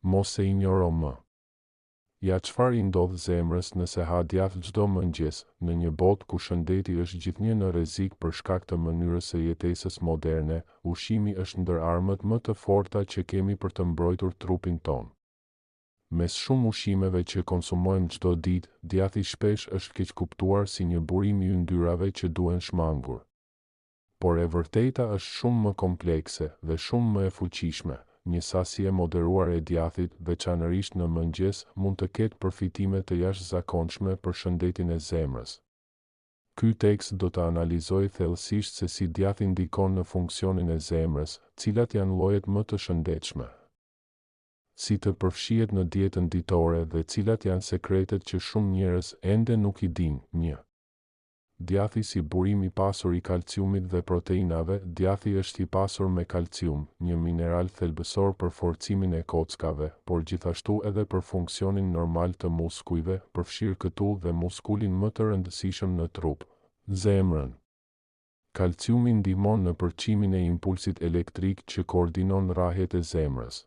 Mos e injoro më. Ja çfarë I ndodh zemrës nëse ha djathtë çdo mëngjes, në një botë ku shëndeti është gjithnjë në rrezik për shkak të mënyrës së jetesës moderne, ushqimi është ndër armët më të forta që kemi për të mbrojtur trupin ton. Mes shumë ushqimeve që konsumojmë çdo ditë, djathi shpesh është keq kuptuar si një burim I yndyrave që duhen shmangur. Por e vërteta është shumë më komplekse dhe shumë më e fuqishme. Një sasi e moderuar e djathit, veçanërisht në mëngjes, mund të ketë përfitime të jashtëzakonshme për shëndetin e zemrës. Ky tekst do të analizojë thellësisht se si djathi ndikon në funksionin e zemrës, cilat janë llojet më të shëndetshme, si të përfshihet në dietën ditore dhe cilat janë sekretet që shumë njerëz ende nuk I dinë. 1. Djathi si burim I pasur I kalciumit dhe proteinave. Djathi është I pasur me kalcium, një mineral thelbësor për forcimin e kockave, por gjithashtu edhe për funksionin normal të muskujve, përfshirë këtu dhe muskulin më të rëndësishëm në trup, zemrën. Kalciumi ndihmon në përqimin e impulsit elektrik që koordinon rrahjet e zemrës.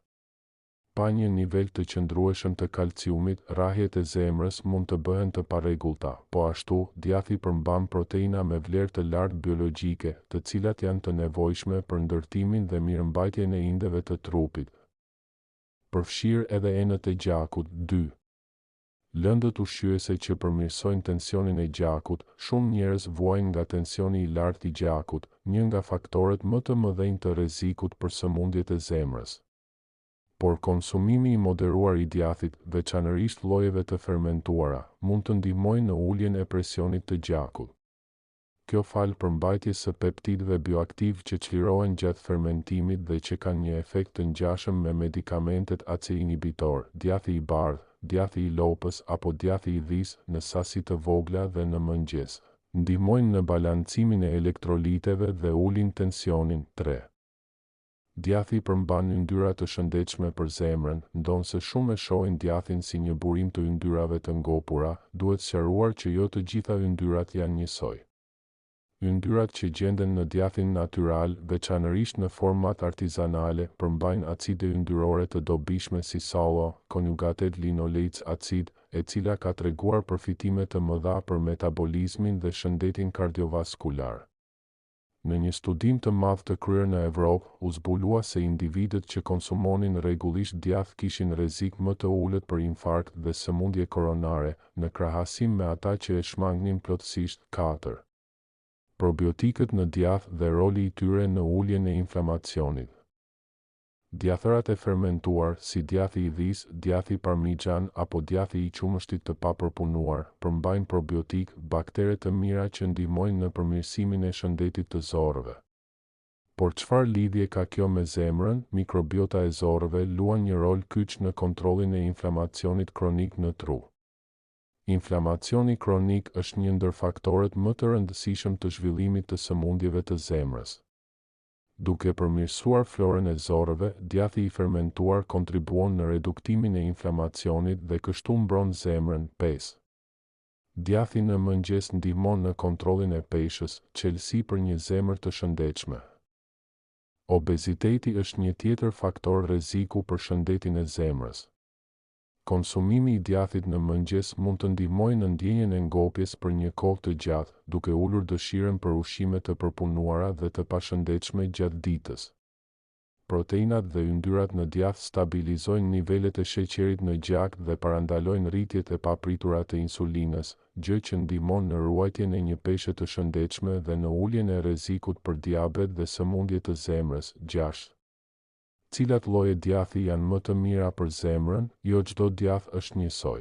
Pa një nivel të qëndrueshëm të kalciumit, rrahjet e zemrës mund të bëhen të parregullta, po ashtu, djathi përmban proteina me vlerë të lartë biologjike, të cilat janë të nevojshme për ndërtimin dhe mirëmbajtjen e indeve të trupit. Përfshirë edhe enët e gjakut. 2. Lëndët ushqyese që përmirësojnë tensionin e gjakut. Shumë njerëz vuajnë nga tensioni I lartë I gjakut, një nga faktorët më të mëdhenj të rrezikut për sëmundjet e zemrës. Por konsumimi I moderuar I djathit, veçanërisht llojeve të fermentuara, mund të ndihmojë në uljen e presionit të gjakut. Kjo fal përmbajtjes së peptidëve bioaktiv që çlirohen gjatë fermentimit dhe që kanë një efekt të ngjashëm me medikamentet AC-inhibitor, djathi I bardhë, djathi I lopës apo djathi I dhisë në sasi të vogla dhe në mëngjes, ndihmojnë në balancimin e elektroliteve dhe ulin tensionin. 3. Djathi përmban yndyra të shëndetshme për zemrën, ndonse shumë e shohin djathin si një burim të yndyrave të ngopura, duhet sqaruar që jo të gjitha yndyrat janë njësoj. Yndyrat që gjenden në djathin natyral, veçanërisht në format artizanale, përmbajnë acide yndyrore të dobishme si sallo, konjugated linoleic acid, e cila ka treguar përfitime të mëdha për metabolizmin dhe shëndetin kardiovaskular. Në një studim të madh të kryer në Evropë, u zbulua se individët që konsumonin rregullisht djath kishin rrezik më të ulët për infarkt dhe sëmundje koronare, në krahasim me ata që e shmangnin plotësisht. 4. Probiotikët në djath dhe roli I tyre në uljen e inflamacionit. Djathërat e fermentuar, si djathi I dhisë, djathi parmigjan apo djathi I qumështit të papërpunuar, përmbajnë probiotik, baktere të mira që ndihmojnë në përmirësimin e shëndetit të zorrëve. Por çfarë lidhje ka kjo me zemrën? Mikrobiota e zorrëve luan një rol kyç në kontrollin e inflamacionit kronik në tru. Inflamacioni kronik është një ndër faktorët më të rëndësishëm të zhvillimit të sëmundjeve të zemrës. Duke përmirësuar florën e zorrëve, djathi I fermentuar kontribuon në reduktimin e inflamacionit dhe kështu mbron zemrën. 5. Djathi në mëngjes ndihmon në kontrollin e peshës, çelësi për një zemër të shëndetshme. Obeziteti është një tjetër faktor rreziku për shëndetin e zemrës. Konsumimi I djathit në mëngjes mund të ndihmojë në ndjenjen e ngopjes për një kohë të gjatë, duke ulur dëshirën për ushqime të përpunuara dhe të pashëndetshme gjatë ditës. Proteinat dhe yndyrat në djath stabilizojnë nivelet e sheqerit në gjak dhe parandalojnë rritjet e papritura të insulinës, gjë që ndihmon në ruajtjen e një peshe të shëndetshme dhe në uljen e rrezikut për diabet dhe sëmundje të zemrës. 6. Cilat lloje djathi janë më të mira për zemrën? Jo çdo djath është njësoj.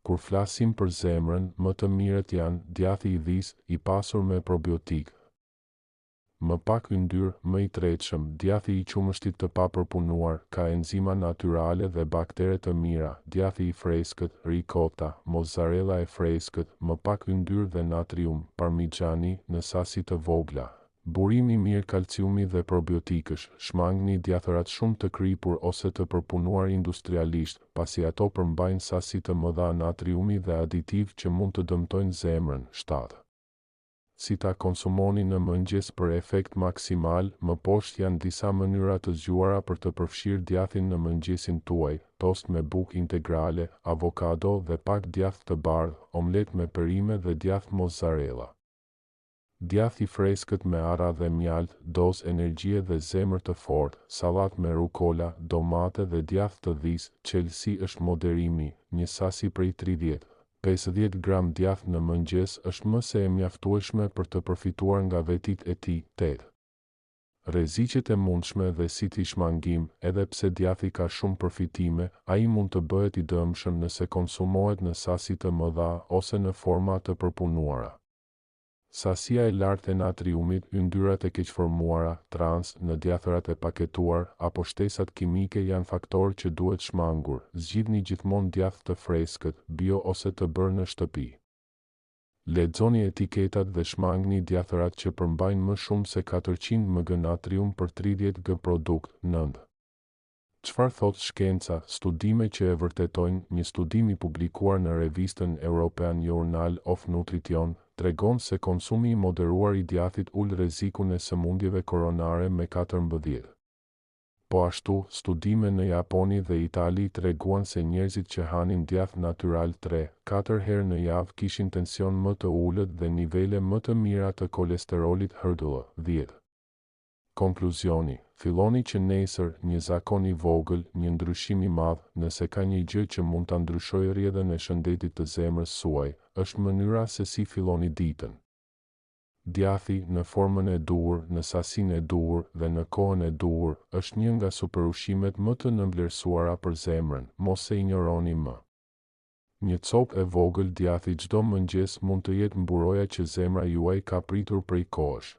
Kur flasim për zemrën, më të mirët janë djathi I dhisë, I pasur me probiotik. Më pak yndyr, më I tretshëm, djathi I qumështit të papërpunuar, ka enzima natyrale dhe baktere të mira, djathi I freskët, ricotta, mozzarella e freskët, më pak yndyr dhe natrium, parmigiani, në sasi të vogla. Burimi mirë kalciumi dhe probiotikësh, shmangni djathërat shumë të kripur ose të përpunuar industrialisht, pasi ato përmbajnë sasi të mëdha natriumi dhe aditiv që mund të dëmtojnë zemrën. 7. si ta konsumoni në mëngjes për efekt maksimal. Më poshtë janë disa mënyra të zgjuara për të përfshirë djathin në mëngjesin tuaj: tost me bukë integrale, avokado dhe pak djath të bardhë, omlet me perime dhe djath mozzarella. Djath i freskët me ara dhe mjalt, dozë energjie dhe zemër të fortë, sallat me rukola, domate dhe djath të dhisë. Çelësi është moderimi, një sasi prej 30-50 gram djath në mëngjes është më se e mjaftueshme për të përfituar nga vetit e tij. 8. Rreziqet e mundshme dhe si t'i shmangim. Edhe pse djathi ka shumë përfitime, ai mund të bëhet i dëmshëm nëse konsumohet në sasi të mëdha ose në forma të përpunuara. Sasia e lartë e natriumit, yndyrat e keqformuara, trans, në djathërat e paketuar, apo shtesat kimike janë faktorë që duhet shmangur. Zgjidhni gjithmonë djath të freskët, bio ose të bërë në shtëpi. Lexoni etiketat dhe shmangni djathërat që përmbajnë më shumë se 400 mg natrium për 30 g produkt. 9. Çfarë thot shkenca? Studime që e vërtetojnë. Një studim i publikuar në revistën European Journal of Nutrition tregon se konsumi i moderuar i djathit ul rrezikun e sëmundjeve koronare me 14. Po ashtu, studime në Japoni dhe Itali treguan se njerëzit që hanin djath natyral 3-4 herë në javë kishin tension më të ulët dhe nivele më të mira të kolesterolit HDL. 10. Konkluzioni: filloni që nesër, një zakon i vogël, një ndryshim i madh. Nëse ka një gjë që mund ta ndryshojë rrjedhën e shëndetit të zemrës suaj, është mënyra se si filloni ditën. Djathi, në formën e duhur, në sasinë e duhur dhe në kohën e duhur, është një nga superushqimet më të nënvlerësuara për zemrën. Mos e injoroni më. Një copë e vogël djathi çdo mëngjes mund të jetë mburoja që zemra juaj ka pritur prej kohësh.